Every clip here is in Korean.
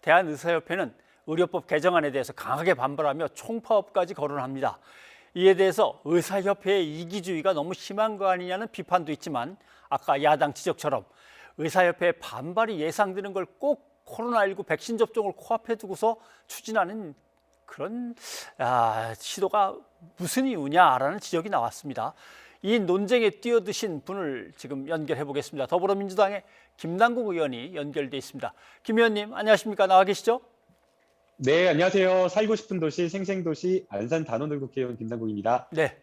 대한의사협회는 의료법 개정안에 대해서 강하게 반발하며 총파업까지 거론합니다. 이에 대해서 의사협회의 이기주의가 너무 심한 거 아니냐는 비판도 있지만 아까 야당 지적처럼 의사협회의 반발이 예상되는 걸 꼭 코로나19 백신 접종을 코앞에 두고서 추진하는 그런 시도가 무슨 이유냐라는 지적이 나왔습니다. 이 논쟁에 뛰어드신 분을 지금 연결해 보겠습니다. 더불어민주당의 김남국 의원이 연결돼 있습니다. 김 의원님 안녕하십니까? 나와 계시죠? 네, 안녕하세요. 살고 싶은 도시 생생도시 안산 단원을 국회의원 김남국입니다. 네,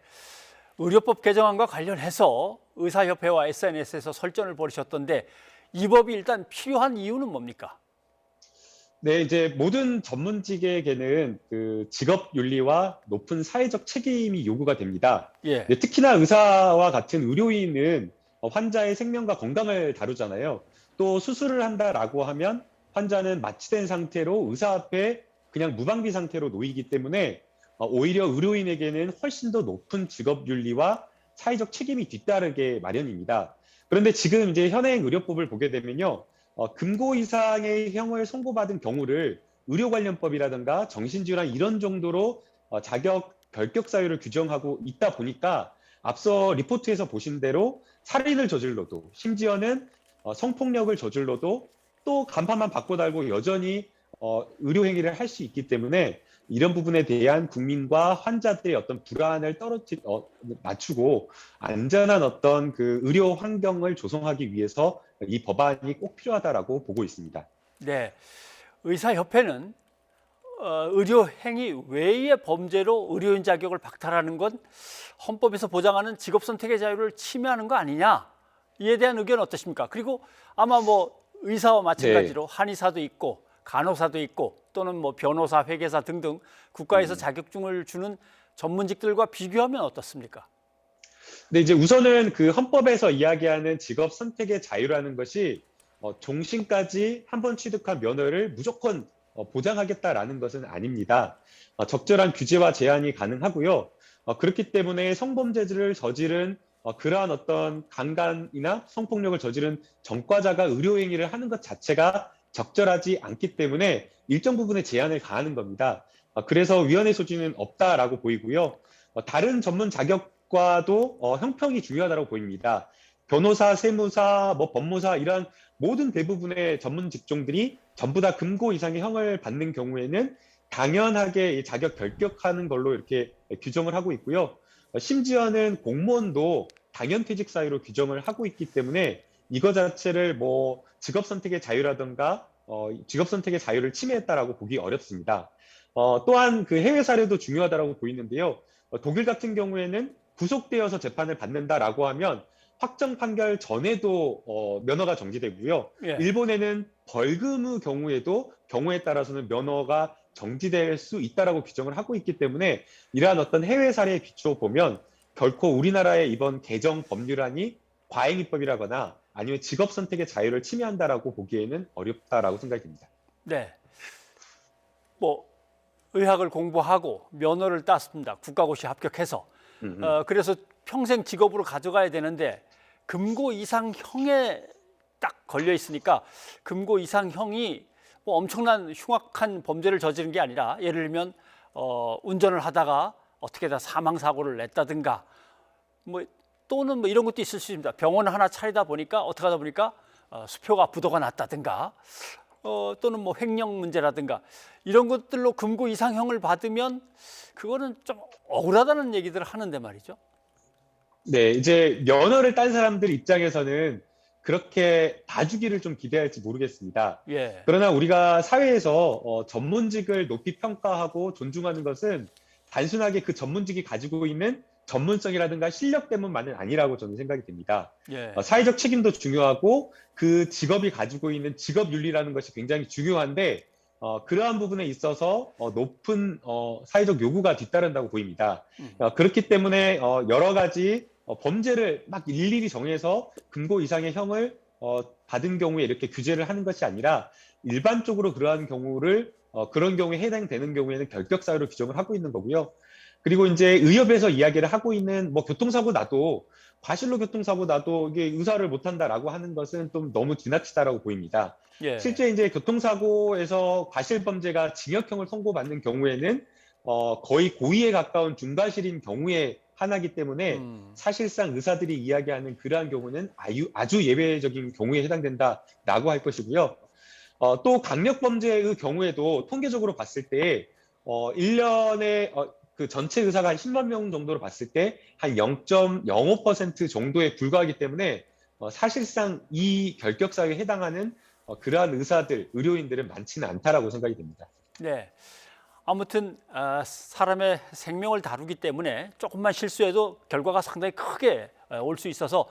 의료법 개정안과 관련해서 의사협회와 SNS에서 설전을 벌이셨던데 이 법이 일단 필요한 이유는 뭡니까? 네, 이제 모든 전문직에게는 그 직업 윤리와 높은 사회적 책임이 요구가 됩니다. 예, 네, 특히나 의사와 같은 의료인은 환자의 생명과 건강을 다루잖아요. 또 수술을 한다라고 하면 환자는 마취된 상태로 의사 앞에 그냥 무방비 상태로 놓이기 때문에 오히려 의료인에게는 훨씬 더 높은 직업 윤리와 사회적 책임이 뒤따르게 마련입니다. 그런데 지금 이제 현행 의료법을 보게 되면요. 금고 이상의 형을 선고받은 경우를 의료관련법이라든가 정신질환 이런 정도로 자격 결격 사유를 규정하고 있다 보니까 앞서 리포트에서 보신 대로 살인을 저질러도 심지어는 성폭력을 저질러도 또 간판만 바꿔 달고 여전히 의료 행위를 할 수 있기 때문에 이런 부분에 대한 국민과 환자들의 어떤 불안을 낮추고 안전한 어떤 그 의료 환경을 조성하기 위해서 이 법안이 꼭 필요하다라고 보고 있습니다. 네, 의사협회는 의료 행위 외의 범죄로 의료인 자격을 박탈하는 건 헌법에서 보장하는 직업 선택의 자유를 침해하는 거 아니냐? 이에 대한 의견 어떠십니까? 그리고 아마 뭐 의사와 마찬가지로 한의사도 있고 간호사도 있고 또는 뭐 변호사, 회계사 등등 국가에서 자격증을 주는 전문직들과 비교하면 어떻습니까? 근데 이제 우선은 그 헌법에서 이야기하는 직업 선택의 자유라는 것이 종신까지 한 번 취득한 면허를 무조건 보장하겠다라는 것은 아닙니다. 적절한 규제와 제한이 가능하고요. 그렇기 때문에 성범죄를 저지른 그러한 어떤 강간이나 성폭력을 저지른 전과자가 의료행위를 하는 것 자체가 적절하지 않기 때문에 일정 부분의 제한을 가하는 겁니다. 그래서 위헌의 소지는 없다라고 보이고요. 다른 전문 자격과도 형평이 중요하다고 보입니다. 변호사, 세무사, 법무사 이런 모든 대부분의 전문 직종들이 전부 다 금고 이상의 형을 받는 경우에는 당연하게 자격 결격하는 걸로 이렇게 규정을 하고 있고요. 심지어는 공무원도 당연퇴직 사유로 규정을 하고 있기 때문에 이거 자체를 뭐 직업 선택의 자유라든가 직업 선택의 자유를 침해했다라고 보기 어렵습니다. 또한 그 해외 사례도 중요하다라고 보이는데요. 독일 같은 경우에는 구속되어서 재판을 받는다라고 하면 확정 판결 전에도 면허가 정지되고요. 예. 일본에는 벌금의 경우에도 경우에 따라서는 면허가 정지될 수 있다라고 규정을 하고 있기 때문에 이러한 어떤 해외 사례에 비추어 보면 결코 우리나라의 이번 개정 법률안이 과잉입법이라거나 아니면 직업 선택의 자유를 침해한다라고 보기에는 어렵다라고 생각이 듭니다. 네, 뭐 의학을 공부하고 면허를 땄습니다. 국가고시 합격해서. 그래서 평생 직업으로 가져가야 되는데 금고 이상형에 딱 걸려 있으니까 금고 이상형이 뭐 엄청난 흉악한 범죄를 저지른 게 아니라 예를 들면 운전을 하다가 어떻게 다 사망 사고를 냈다든가 뭐 또는 뭐 이런 것도 있을 수 있습니다. 병원 하나 차리다 보니까 어떻게 하다 보니까 수표가 부도가 났다든가 또는 뭐 횡령 문제라든가 이런 것들로 금고 이상형을 받으면 그거는 좀 억울하다는 얘기들을 하는데 말이죠. 네, 이제 면허를 딴 사람들 입장에서는 그렇게 봐주기를 좀 기대할지 모르겠습니다. 예, 그러나 우리가 사회에서 전문직을 높이 평가하고 존중하는 것은 단순하게 그 전문직이 가지고 있는 전문성이라든가 실력 때문만은 아니라고 저는 생각이 됩니다. 예, 사회적 책임도 중요하고 그 직업이 가지고 있는 직업 윤리라는 것이 굉장히 중요한데 그러한 부분에 있어서 높은 사회적 요구가 뒤따른다고 보입니다. 그렇기 때문에 여러 가지 범죄를 막 일일이 정해서 금고 이상의 형을 받은 경우에 이렇게 규제를 하는 것이 아니라 일반적으로 그러한 경우를 그런 경우에 해당되는 경우에는 결격 사유로 규정을 하고 있는 거고요. 그리고 이제 의협에서 이야기를 하고 있는 뭐 교통사고 나도 과실로 교통사고 나도 이게 의사를 못한다라고 하는 것은 좀 너무 지나치다라고 보입니다. 예. 실제 이제 교통사고에서 과실범죄가 징역형을 선고받는 경우에는 거의 고의에 가까운 중과실인 경우에 하나이기 때문에 사실상 의사들이 이야기하는 그러한 경우는 아주 예외적인 경우에 해당된다라고 할 것이고요. 또 강력범죄의 경우에도 통계적으로 봤을 때 1년에 그 전체 의사가 한 10만 명 정도로 봤을 때 한 0.05% 정도에 불과하기 때문에 사실상 이 결격사유에 해당하는 그러한 의사들, 의료인들은 많지는 않다라고 생각이 됩니다. 네. 아무튼 사람의 생명을 다루기 때문에 조금만 실수해도 결과가 상당히 크게 올 수 있어서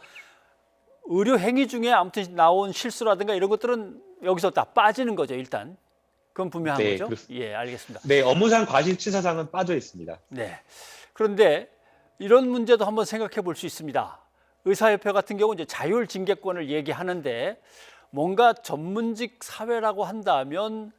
의료 행위 중에 아무튼 나온 실수라든가 이런 것들은 여기서 다 빠지는 거죠, 일단. 그건 분명한 네, 거죠? 그렇습니다. 예, 알겠습니다. 네, 업무상 과실치사상은 빠져 있습니다. 네. 그런데 이런 문제도 한번 생각해 볼 수 있습니다. 의사협회 같은 경우 이제 자율징계권을 얘기하는데 뭔가 전문직 사회라고 한다면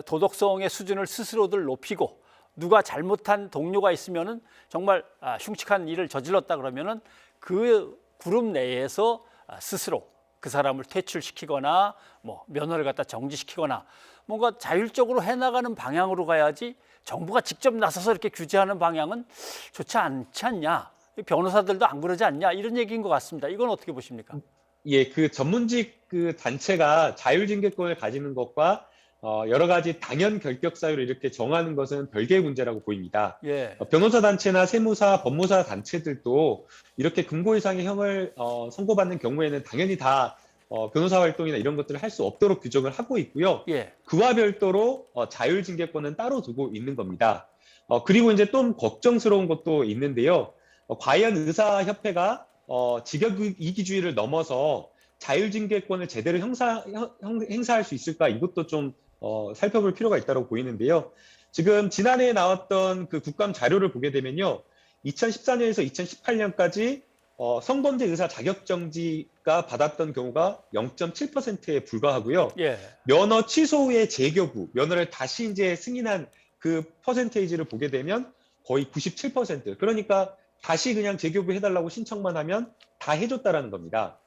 도덕성의 수준을 스스로들 높이고 누가 잘못한 동료가 있으면은 정말 흉측한 일을 저질렀다 그러면은 그 그룹 내에서 스스로 그 사람을 퇴출시키거나 뭐 면허를 갖다 정지시키거나 뭔가 자율적으로 해나가는 방향으로 가야지 정부가 직접 나서서 이렇게 규제하는 방향은 좋지 않지 않냐. 변호사들도 안 그러지 않냐 이런 얘기인 것 같습니다. 이건 어떻게 보십니까? 예, 그 전문직 그 단체가 자율징계권을 가지는 것과 여러 가지 당연 결격 사유를 이렇게 정하는 것은 별개의 문제라고 보입니다. 예, 변호사 단체나 세무사, 법무사 단체들도 이렇게 금고 이상의 형을 선고받는 경우에는 당연히 다 변호사 활동이나 이런 것들을 할 수 없도록 규정을 하고 있고요. 예, 그와 별도로 자율징계권은 따로 두고 있는 겁니다. 그리고 이제 좀 걱정스러운 것도 있는데요. 과연 의사협회가 직역이기주의를 넘어서 자율징계권을 제대로 행사할 수 있을까? 이것도 좀 살펴볼 필요가 있다고 보이는데요. 지금 지난해에 나왔던 그 국감 자료를 보게 되면요. 2014년에서 2018년까지 성범죄 의사 자격정지가 받았던 경우가 0.7%에 불과하고요. 예, 면허 취소 후에 재교부, 면허를 다시 이제 승인한 그 퍼센테이지를 보게 되면 거의 97%. 그러니까 다시 그냥 재교부 해달라고 신청만 하면 다 해줬다라는 겁니다.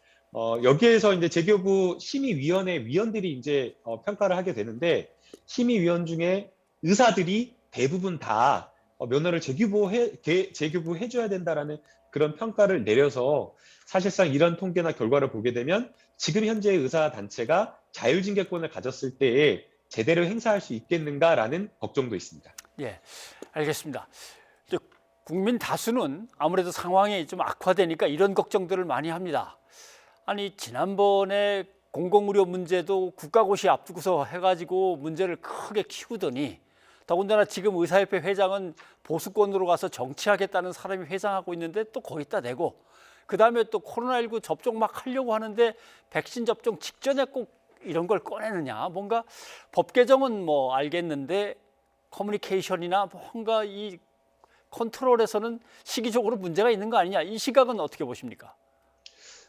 여기에서 이제 재교부 심의위원회 위원들이 이제 평가를 하게 되는데 심의위원 중에 의사들이 대부분 다 면허를 재교부해줘야 된다라는 그런 평가를 내려서 사실상 이런 통계나 결과를 보게 되면 지금 현재 의사 단체가 자율징계권을 가졌을 때에 제대로 행사할 수 있겠는가라는 걱정도 있습니다. 예, 알겠습니다. 국민 다수는 아무래도 상황이 좀 악화되니까 이런 걱정들을 많이 합니다. 아니 지난번에 공공의료 문제도 국가고시 앞두고서 해가지고 문제를 크게 키우더니 더군다나 지금 의사협회 회장은 보수권으로 가서 정치하겠다는 사람이 회장하고 있는데 또 거기다 대고 그다음에 또 코로나19 접종 막 하려고 하는데 백신 접종 직전에 꼭 이런 걸 꺼내느냐. 뭔가 법 개정은 뭐 알겠는데 커뮤니케이션이나 뭔가 이 컨트롤에서는 시기적으로 문제가 있는 거 아니냐. 이 시각은 어떻게 보십니까?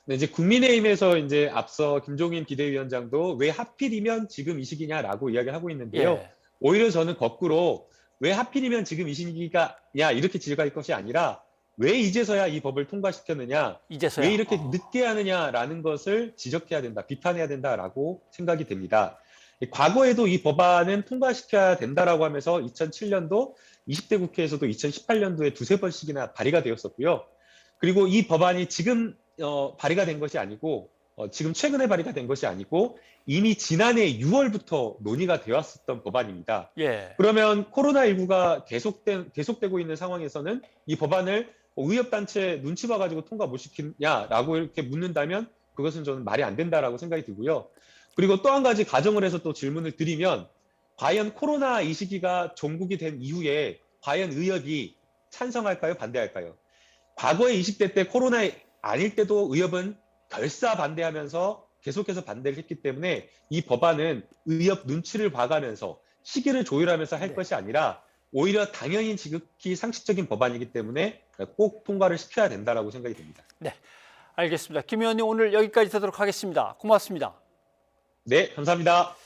네, 이제 국민의힘에서 이제 앞서 김종인 비대위원장도 왜 하필이면 지금 이 시기냐라고 이야기를 하고 있는데요. 예, 오히려 저는 거꾸로 왜 하필이면 지금 이 시기가 이렇게 질가할 것이 아니라 왜 이제서야 이 법을 통과시켰느냐, 이제서야. 왜 이렇게 늦게 하느냐라는 것을 지적해야 된다, 비판해야 된다라고 생각이 됩니다. 과거에도 이 법안은 통과시켜야 된다라고 하면서 2007년도 20대 국회에서도 2018년도에 두세 번씩이나 발의가 되었었고요. 그리고 이 법안이 지금 발의가 된 것이 아니고 지금 최근에 발의가 된 것이 아니고 이미 지난해 6월부터 논의가 되었었던 법안입니다. 예, 그러면 코로나19가 계속되고 있는 상황에서는 이 법안을 의협단체 눈치 봐가지고 통과 못 시키냐라고 이렇게 묻는다면 그것은 저는 말이 안 된다라고 생각이 들고요. 그리고 또 한 가지 가정을 해서 또 질문을 드리면 과연 코로나 이 시기가 종국이 된 이후에 과연 의협이 찬성할까요? 반대할까요? 과거에 20대 때 코로나 아닐 때도 의협은 결사 반대하면서 계속해서 반대를 했기 때문에 이 법안은 의협 눈치를 봐가면서 시기를 조율하면서 할 네. 것이 아니라 오히려 당연히 지극히 상식적인 법안이기 때문에 꼭 통과를 시켜야 된다라고 생각이 듭니다. 네, 알겠습니다. 김 의원님 오늘 여기까지 하도록 하겠습니다. 고맙습니다. 네, 감사합니다.